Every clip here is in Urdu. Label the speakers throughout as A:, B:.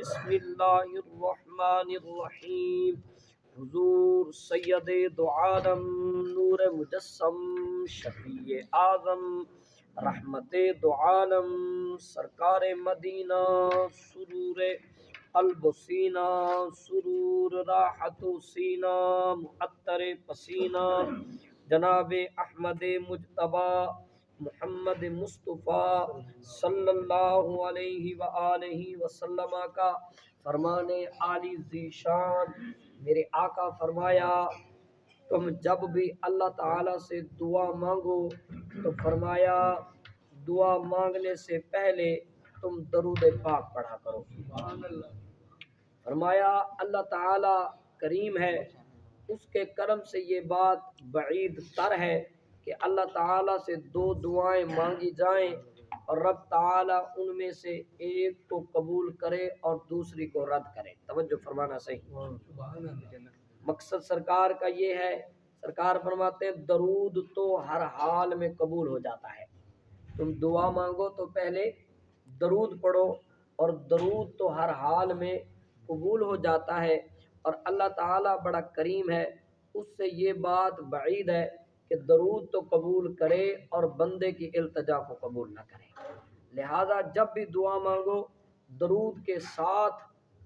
A: بسم اللہ الرحمن الرحیم۔ حضور سید دو عالم، نور مجسم، شفیع اعظم، رحمت دو عالم، سرکار مدینہ، سرور قلب و سینہ، سرور راحت و سینہ، معطر پسینہ، جناب احمد مجتبی محمد مصطفیٰ صلی اللہ علیہ وآلہ وسلم کا فرمان عالی ذیشان۔ میرے آقا فرمایا تم جب بھی اللہ تعالیٰ سے دعا مانگو تو فرمایا دعا مانگنے سے پہلے تم درود پاک پڑھا کرو۔ فرمایا اللہ تعالیٰ کریم ہے، اس کے کرم سے یہ بات بعید تر ہے کہ اللہ تعالیٰ سے دو دعائیں مانگی جائیں اور رب تعالیٰ ان میں سے ایک کو قبول کرے اور دوسری کو رد کرے۔ توجہ فرمانا صحیح۔ مقصد سرکار کا یہ ہے، سرکار فرماتے ہیں درود تو ہر حال میں قبول ہو جاتا ہے۔ تم دعا مانگو تو پہلے درود پڑھو، اور درود تو ہر حال میں قبول ہو جاتا ہے، اور اللہ تعالیٰ بڑا کریم ہے، اس سے یہ بات بعید ہے کہ درود تو قبول کرے اور بندے کی التجا کو قبول نہ کرے۔ لہذا جب بھی دعا مانگو درود کے ساتھ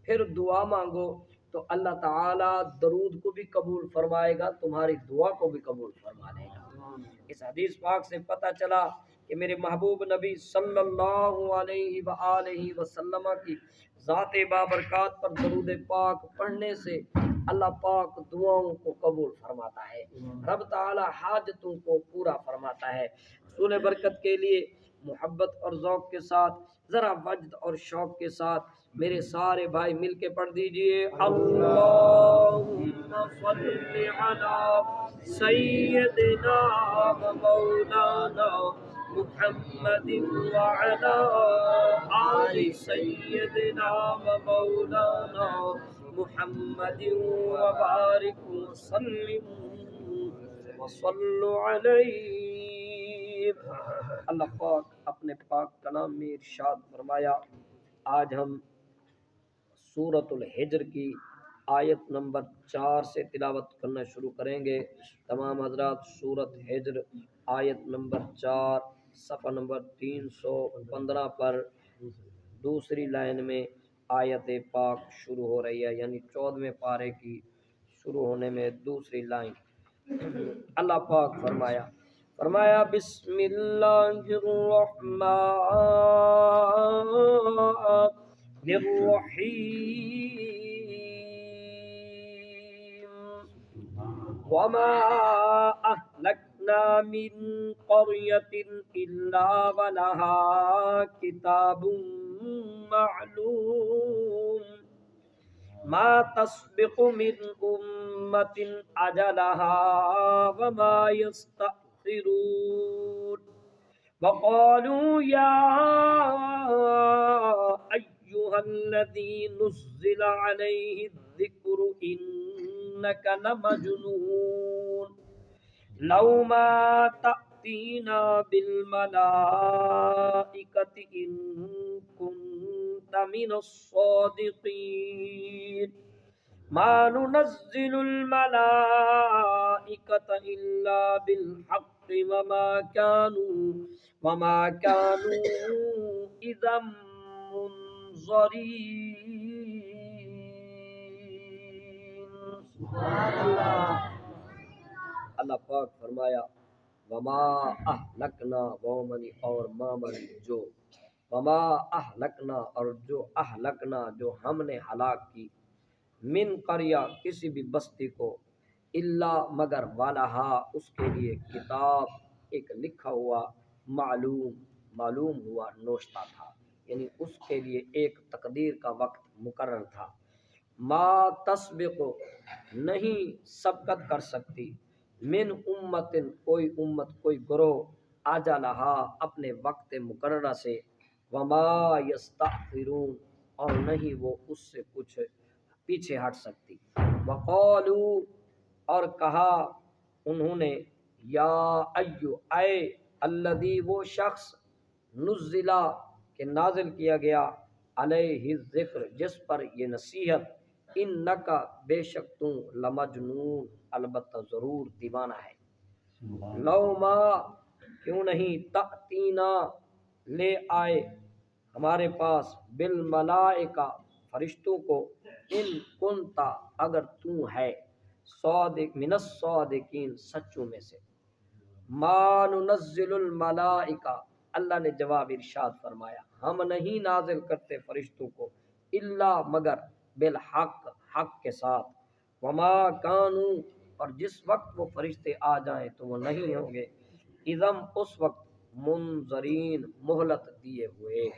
A: پھر دعا مانگو تو اللہ تعالیٰ درود کو بھی قبول فرمائے گا، تمہاری دعا کو بھی قبول فرما لے گا۔ اس حدیث پاک سے پتہ چلا کہ میرے محبوب نبی صلی اللہ علیہ وآلہ وسلم کی ذات بابرکات پر درود پاک پڑھنے سے اللہ پاک دعاؤں کو قبول فرماتا ہے، رب تعالی حاجتوں کو پورا فرماتا ہے۔ حصول برکت کے لیے محبت اور ذوق کے ساتھ، ذرا وجد اور شوق کے ساتھ میرے سارے بھائی مل کے پڑھ دیجئے اللہم صلی علی سیدنا و مولانا محمد وعلی آل سیدنا و مولانا محمد وبارک وسلم وصلو علیہ۔ اللہ پاک اپنے پاک کلام میں ارشاد فرمایا، آج ہم سورۃ الحجر کی آیت نمبر 4 سے تلاوت کرنا شروع کریں گے۔ تمام حضرات سورۃ حجر آیت نمبر 4 صفحہ نمبر 315 پر دوسری لائن میں آیت پاک شروع ہو رہی ہے، یعنی 14ویں پارے کی شروع ہونے میں دوسری لائن۔ اللہ پاک فرمایا بسم اللہ الرحمن الرحیم وما اہلکنا من قریۃ الا ولہا کتاب معلوم ما تسبق من امت اجلها وما يستأخرون وقالوا یا ایہا الذی نزل علیہ الذکر انک لمجنون لو ما تأتینا بالملائکۃ ان کنت من الصادقین ما ننزل الملائکۃ الا بالحق وما كانوا اذا منظرین۔ اللہ پاک فرمایا وما اہلکنا ومن اور مامن جو، وما اہلکنا اور جو اہلکنا جو ہم نے ہلاک کی، من قریہ کسی بھی بستی کو، الا مگر والہا اس کے لیے کتاب ایک لکھا ہوا معلوم ہوا نوشتہ تھا، یعنی اس کے لیے ایک تقدیر کا وقت مقرر تھا۔ ما تسبق نہیں سبقت کر سکتی، من امت کوئی امت کوئی گروہ، اجلہا اپنے وقت مقررہ سے، وما یستأخرون اور نہیں وہ اس سے کچھ پیچھے ہٹ سکتی۔ وقالو اور کہا انہوں نے، یا ایو اے الذی وہ شخص، نزلہ کہ نازل کیا گیا، علیہ الذکر جس پر یہ نصیحت، انکا بے شک تو لمجنون البتہ ضرور دیوانہ ہے، لو ما کیوں نہیں تأتینا لے آئے ہمارے پاس بالملائکہ فرشتوں کو، ان کنتا اگر تو ہے صادق من الصادقین سچوں میں سے، ما ننزل الملائکہ اللہ نے جواب ارشاد فرمایا ہم نہیں نازل کرتے فرشتوں کو الا مگر بالحق حق کے ساتھ، وما کانوا اور جس وقت وہ فرشتے آ جائیں تو وہ نہیں ہوں گے اذم اس وقت منظرین مہلت دیے ہوئے۔